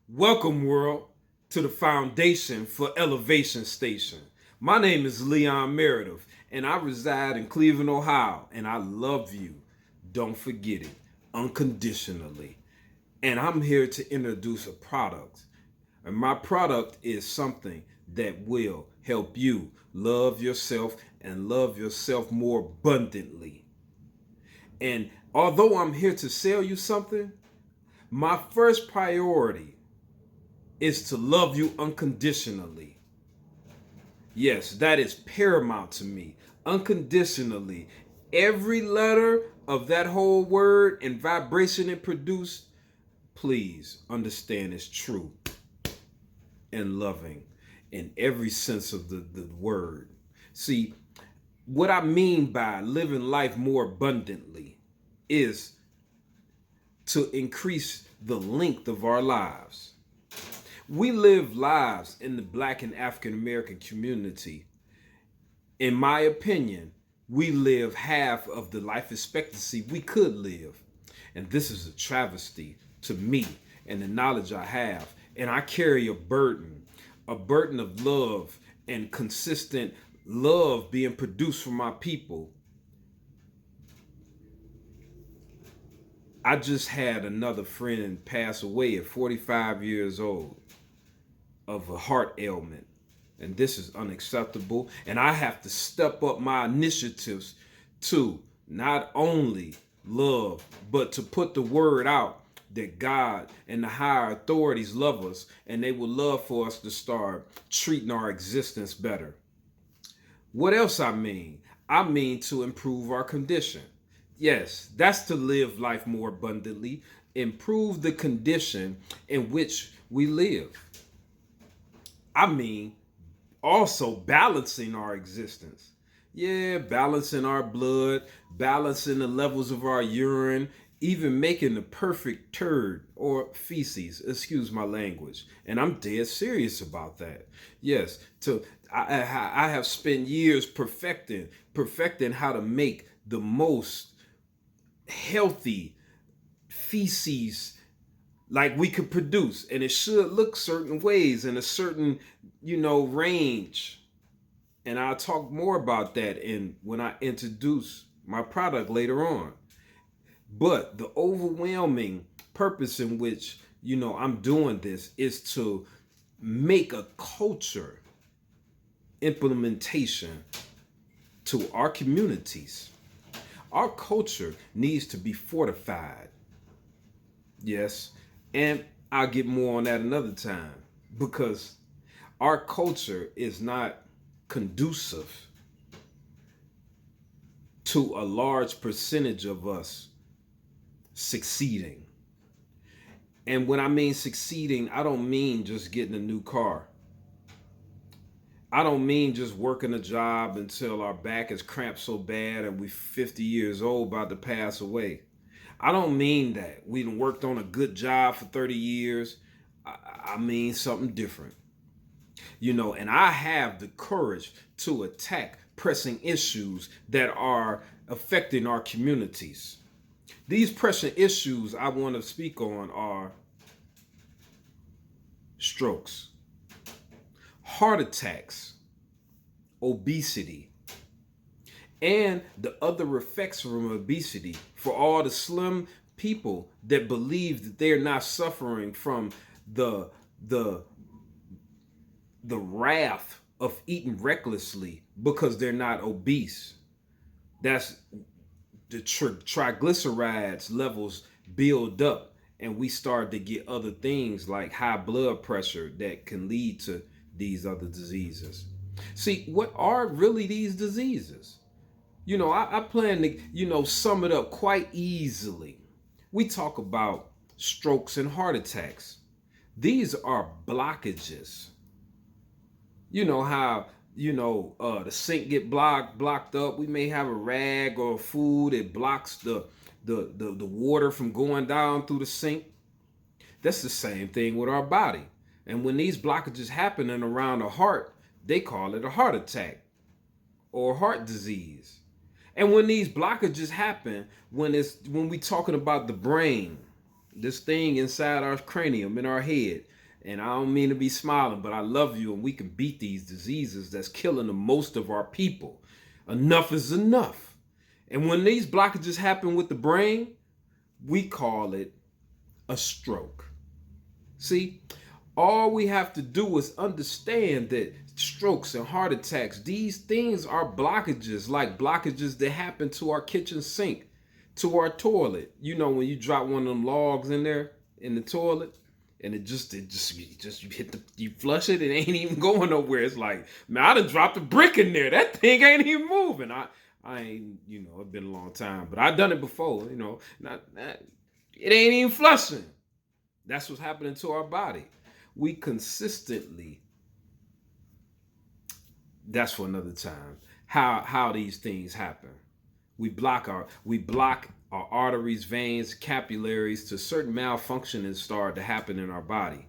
Welcome, world, to the Foundation for Elevation Station. My name is Leon Meredith, and I reside in Cleveland, Ohio, and I love you. Don't forget it, unconditionally. And I'm here to introduce a product. And my product is something that will help you love yourself and love yourself more abundantly. And although I'm here to sell you something, my first priority is to love you unconditionally. Yes, that is paramount to me. Unconditionally. Every letter of that whole word and vibration it produced, please understand is true and loving in every sense of the word. See, what I mean by living life more abundantly is to increase the length of our lives. We live lives in the Black and African American community. In my opinion, we live half of the life expectancy we could live. And this is a travesty to me and the knowledge I have. And I carry a burden of love and consistent love being produced from my people. I just had another friend pass away at 45 years old of a heart ailment. And this is unacceptable. And I have to step up my initiatives to not only love, but to put the word out that God and the higher authorities love us and they would love for us to start treating our existence better. What else I mean? I mean to improve our condition. Yes, that's to live life more abundantly, improve the condition in which we live. I mean, also balancing our existence. Yeah, balancing our blood, balancing the levels of our urine, even making the perfect turd or feces, excuse my language. And I'm dead serious about that. Yes, I have spent years perfecting how to make the most healthy feces like we could produce, and it should look certain ways in a certain range. And I'll talk more about that in when I introduce my product later on. But the overwhelming purpose in which I'm doing this is to make a culture implementation to our communities. Our culture needs to be fortified. Yes, and I'll get more on that another time because our culture is not conducive to a large percentage of us succeeding. And when I mean succeeding, I don't mean just getting a new car. I don't mean just working a job until our back is cramped so bad and we're 50 years old about to pass away. I don't mean that. We done worked on a good job for 30 years. I mean something different. And I have the courage to attack pressing issues that are affecting our communities. These pressing issues I want to speak on are strokes, heart attacks, obesity, and the other effects from obesity for all the slim people that believe that they're not suffering from the the the wrath of eating recklessly because they're not obese. That's the triglycerides levels build up and we start to get other things like high blood pressure that can lead to these other diseases. See, what are really these diseases? I plan to, sum it up quite easily. We talk about strokes and heart attacks. These are blockages. You know how the sink get blocked up. We may have a rag or food that blocks the water from going down through the sink. That's the same thing with our body. And when these blockages happening around the heart, they call it a heart attack or heart disease. And when these blockages happen, when we talking about the brain, This thing inside our cranium, in our head. And I don't mean to be smiling, but I love you, and we can beat these diseases that's killing the most of our people. Enough is enough. And when these blockages happen with the brain, we call it a stroke. See, all we have to do is understand that strokes and heart attacks, these things are blockages, like blockages that happen to our kitchen sink, to our toilet. You know, when you drop one of them logs in there in the toilet, and you hit you flush it, it ain't even going nowhere. It's like, man, I done dropped a brick in there. That thing ain't even moving. I ain't, it's been a long time, but I done it before. It ain't even flushing. That's what's happening to our body. We consistently, that's for another time, how these things happen. We block our arteries, veins, capillaries to certain malfunctioning start to happen in our body.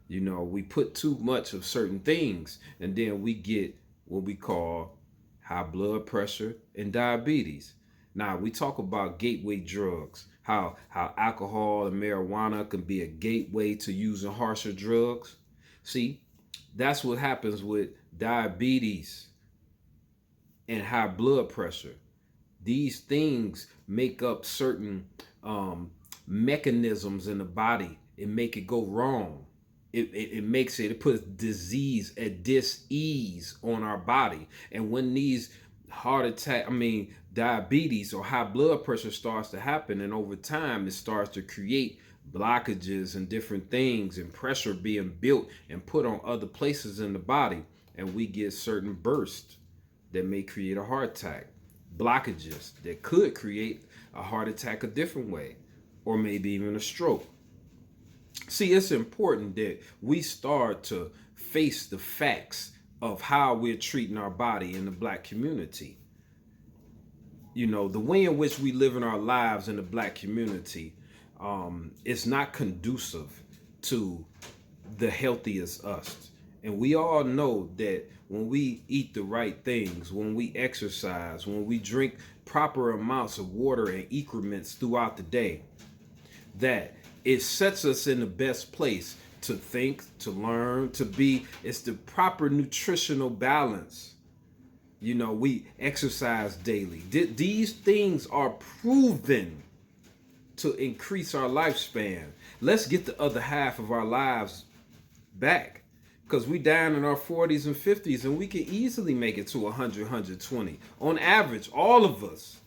We put too much of certain things, and then we get what we call high blood pressure and diabetes. Now, we talk about gateway drugs, how alcohol and marijuana can be a gateway to using harsher drugs. See, that's what happens with diabetes and high blood pressure. These things make up certain mechanisms in the body and make it go wrong. It puts disease at dis-ease on our body. And when these diabetes or high blood pressure starts to happen, and over time it starts to create blockages and different things, and pressure being built and put on other places in the body, and we get certain bursts that may create a heart attack, blockages that could create a heart attack a different way, or maybe even a stroke. See, it's important that we start to face the facts of how we're treating our body in the Black community. The way in which we live in our lives in the Black community is not conducive to the healthiest us. And we all know that when we eat the right things, when we exercise, when we drink proper amounts of water and increments throughout the day, that it sets us in the best place to think, to learn, to be. It's the proper nutritional balance. We exercise daily. These things are proven to increase our lifespan. Let's get the other half of our lives back, because we down in our 40s and 50s, and we can easily make it to 100, 120 on average. All of us.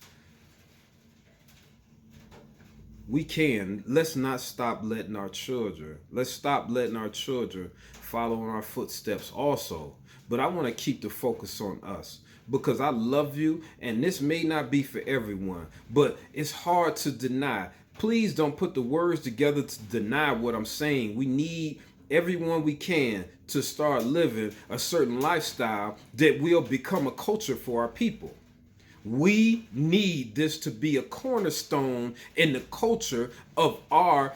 We can. Let's not stop letting our children. Let's stop letting our children follow in our footsteps also. But I want to keep the focus on us, because I love you, and this may not be for everyone, but it's hard to deny. Please don't put the words together to deny what I'm saying. We need everyone we can to start living a certain lifestyle that will become a culture for our people. We need this to be a cornerstone in the culture of our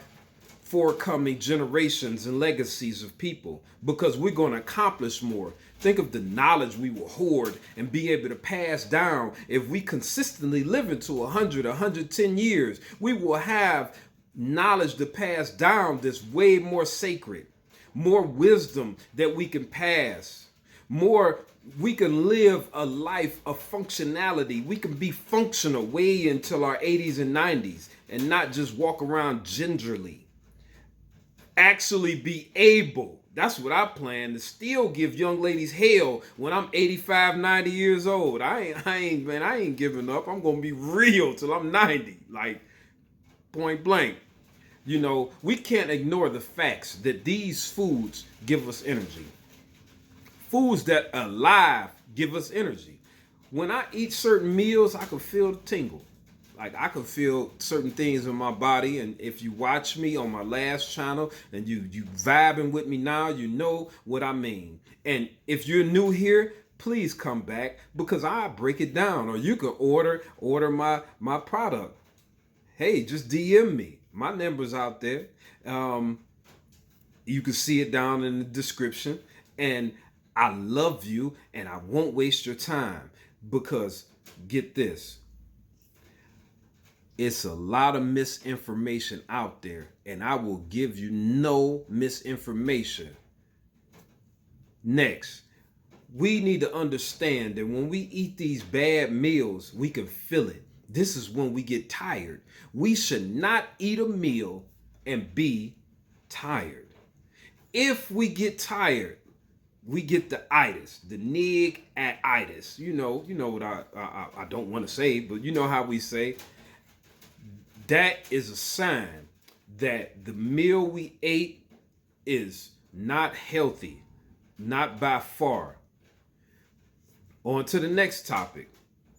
forthcoming generations and legacies of people, because we're going to accomplish more. Think of the knowledge we will hoard and be able to pass down. If we consistently live into 100, 110 years, we will have knowledge to pass down that's way more sacred, more wisdom that we can pass, more. We can live a life of functionality. We can be functional way until our 80s and 90s, and not just walk around gingerly. Actually be able, that's what I plan, to still give young ladies hell when I'm 85, 90 years old. I ain't giving up. I'm going to be real till I'm 90, like point blank. We can't ignore the facts that these foods give us energy. Foods that are alive give us energy. When I eat certain meals, I can feel the tingle. Like, I can feel certain things in my body. And if you watch me on my last channel and you vibing with me now, you know what I mean. And if you're new here, please come back, because I break it down. Or you can order my product. Hey, just DM me. My number's out there. You can see it down in the description. And I love you, and I won't waste your time, because get this. It's a lot of misinformation out there, and I will give you no misinformation. Next, we need to understand that when we eat these bad meals, we can feel it. This is when we get tired. We should not eat a meal and be tired. If we get tired, we get the itis, the itis. You know what I don't want to say, but you know how we say that is a sign that the meal we ate is not healthy, not by far. On to the next topic.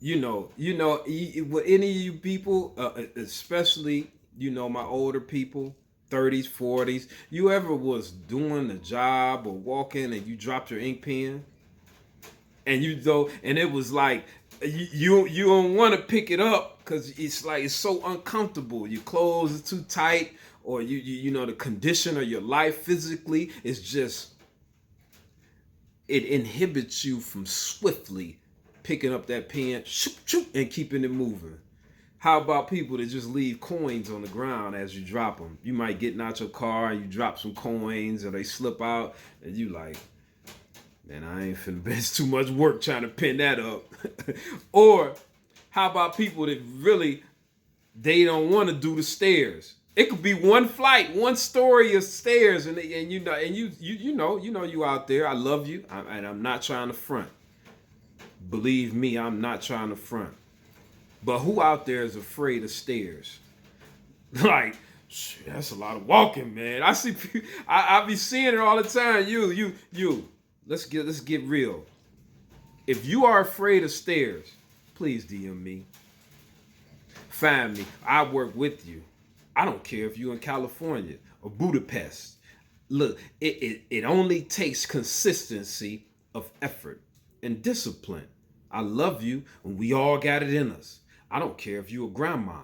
With any of you people, especially my older people, 30s, 40s, you ever was doing a job or walking and you dropped your ink pen, and and it was like you don't want to pick it up because it's so uncomfortable. Your clothes are too tight, or the condition of your life physically is just, it inhibits you from swiftly picking up that pen, shoop, shoop, and keeping it moving. How about people that just leave coins on the ground as you drop them? You might get out your car and you drop some coins and they slip out, and you like, man, I ain't finna it's too much work trying to pin that up. Or how about people that really, they don't want to do the stairs? It could be one flight, one story of stairs, and you out there. I love you, and I'm not trying to front. Believe me, I'm not trying to front. But who out there is afraid of stairs? Like, that's a lot of walking, man. I be seeing it all the time. You. Let's get real. If you are afraid of stairs, please DM me. Find me. I work with you. I don't care if you're in California or Budapest. Look, it only takes consistency of effort and discipline. I love you, and we all got it in us. I don't care if you're a grandma.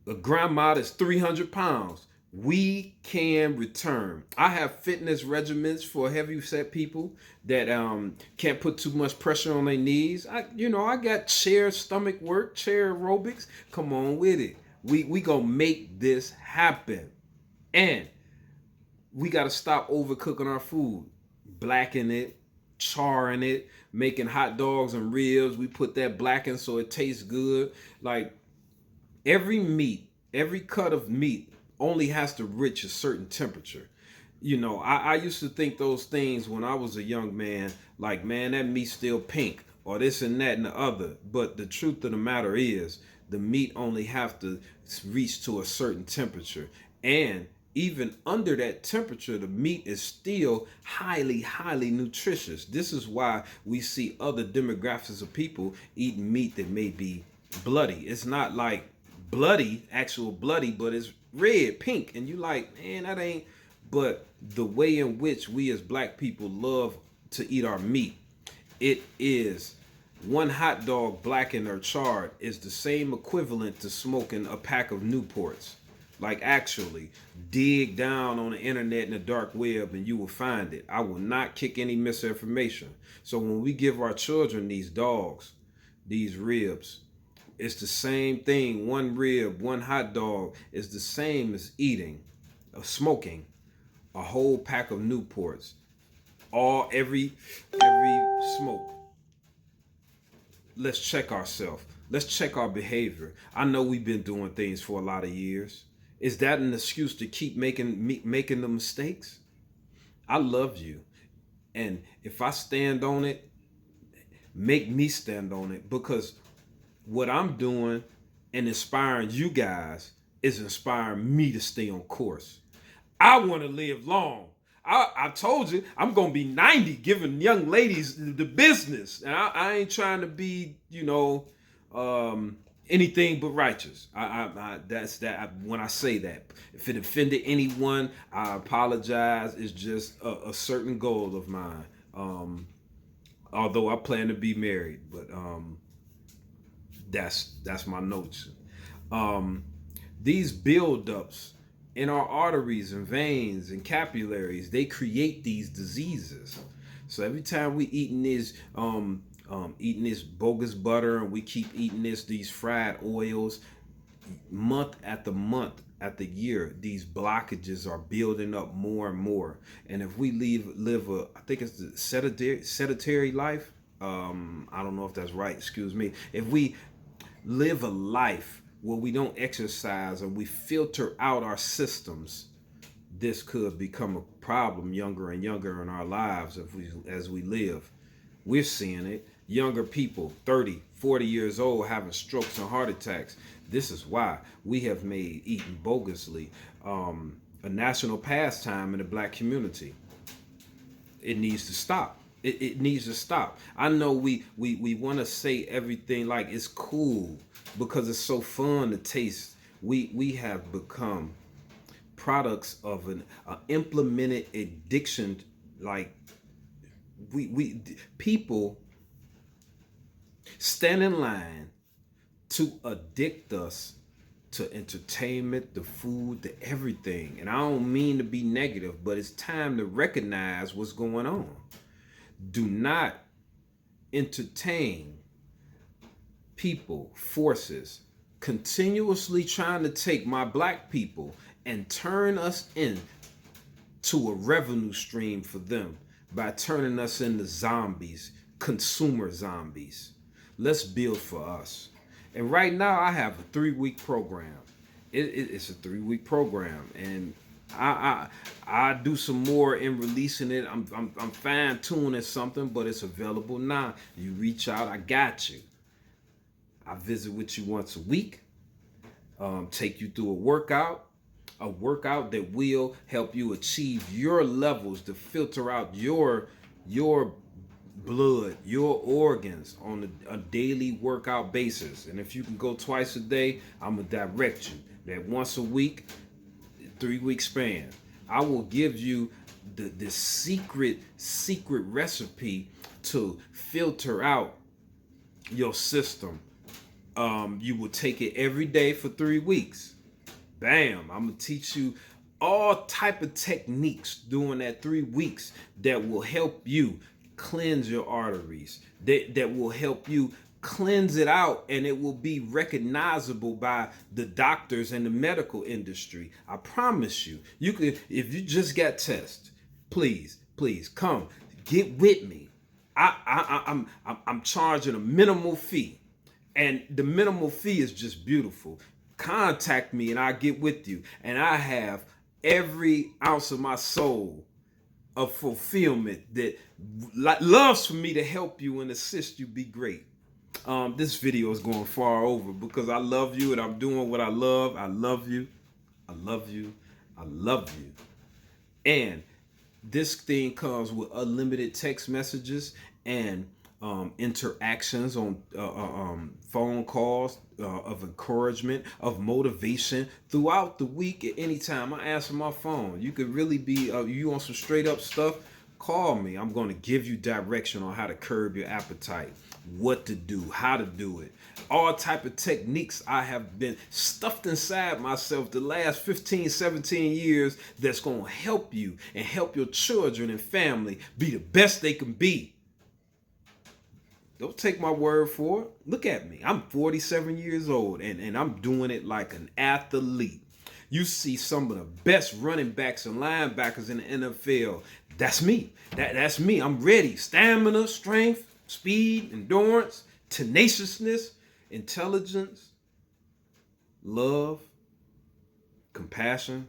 A grandma that's 300 pounds. We can return. I have fitness regimens for heavy set people that can't put too much pressure on their knees. I got chair stomach work, chair aerobics. Come on with it. We gonna make this happen. And we gotta stop overcooking our food, blacking it, charring it, making hot dogs and ribs. We put that blacking so it tastes good. Like, every cut of meat only has to reach a certain temperature. I used to think those things when I was a young man, like, man, that meat's still pink, or this and that and the other. But the truth of the matter is, the meat only have to reach to a certain temperature. And even under that temperature, the meat is still highly, highly nutritious. This is why we see other demographics of people eating meat that may be bloody. It's not like actual bloody, but it's red, pink, and you like, man, that ain't. But the way in which we as black people love to eat our meat, it is one hot dog blackened or charred is the same equivalent to smoking a pack of Newports. Like, actually, dig down on the internet and the dark web and you will find it. I will not kick any misinformation. So when we give our children these dogs, these ribs, it's the same thing. One rib, one hot dog is the same as smoking a whole pack of Newports. Every smoke. Let's check ourselves. Let's check our behavior. I know we've been doing things for a lot of years. Is that an excuse to keep making the mistakes? I love you. And if I stand on it, make me stand on it, because what I'm doing and inspiring you guys is inspiring me to stay on course. I want to live long. I told you I'm gonna be 90, giving young ladies the business, and I ain't trying to be, anything but righteous. That's that. When I say that, if it offended anyone, I apologize. It's just a certain goal of mine. Although I plan to be married, but that's my notes. These buildups in our arteries and veins and capillaries, they create these diseases. So every time we eating this bogus butter, and we keep eating these fried oils, month after year, these blockages are building up more and more. And if we live a, I think it's the sedentary life. I don't know if that's right. Excuse me. If we live a life where we don't exercise or we filter out our systems, this could become a problem younger and younger in our lives as we live. We're seeing it. Younger people, 30, 40 years old, having strokes and heart attacks. This is why we have made eating bogusly a national pastime in the black community. It needs to stop. It needs to stop. I know we want to say everything like it's cool because it's so fun to taste. We have become products of an implemented addiction. Like we people stand in line to addict us to entertainment, the food, the everything. And I don't mean to be negative, but it's time to recognize what's going on. Do not entertain people, forces, continuously trying to take my black people and turn us into a revenue stream for them by turning us into zombies, consumer zombies. Let's build for us. And right now I have a 3-week program. It's a 3-week program, and I do some more in releasing it. I'm fine tuning something, but it's available now. You reach out, I got you. I visit with you once a week. Take you through a workout that will help you achieve your levels to filter out your blood, your organs on a daily workout basis. And if you can go twice a day, I'm gonna direct you. That once a week, 3-week span, I will give you the secret recipe to filter out your system. You will take it every day for 3 weeks. Bam! I'm gonna teach you all type of techniques during that 3 weeks that will help you cleanse your arteries, that will help you cleanse it out, and it will be recognizable by the doctors and the medical industry. I promise you. You could, if you just got tested, please come get with me. I'm charging a minimal fee, and the minimal fee is just beautiful. Contact me and I'll get with you, and I have every ounce of my soul of fulfillment that loves for me to help you and assist you be great. This video is going far over because I love you and I'm doing what I love. I love you. I love you. I love you. And this thing comes with unlimited text messages and interactions on phone calls of encouragement, of motivation throughout the week. At any time I answer my phone. You could really be you want some straight up stuff, call me. I'm going to give you direction on how to curb your appetite, what to do, how to do it, all type of techniques I have been stuffed inside myself the last 15, 17 years that's going to help you and help your children and family be the best they can be. Don't take my word for it. Look at me. I'm 47 years old and I'm doing it like an athlete. You see some of the best running backs and linebackers in the NFL. That's me. That's me. I'm ready. Stamina, strength, speed, endurance, tenaciousness, intelligence, love, compassion,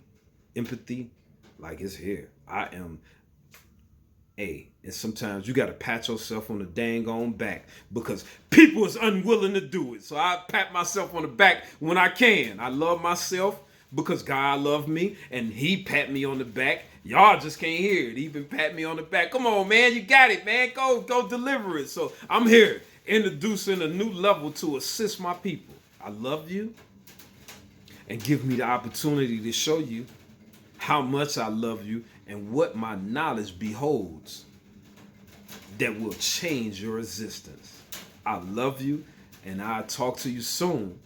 empathy. Like it's here. I am and sometimes you got to pat yourself on the dang on back because people is unwilling to do it. So I pat myself on the back when I can. I love myself because God loved me and he pat me on the back. Y'all just can't hear it. He been patting me on the back. Come on, man. You got it, man. Go deliver it. So I'm here introducing a new level to assist my people. I love you and give me the opportunity to show you how much I love you and what my knowledge beholds that will change your existence. I love you and I'll talk to you soon.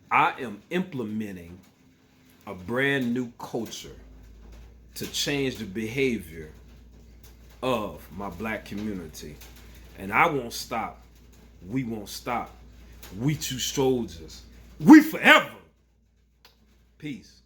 I am implementing a brand new culture to change the behavior of my black community. And I won't stop. We won't stop. We two soldiers We forever. Peace.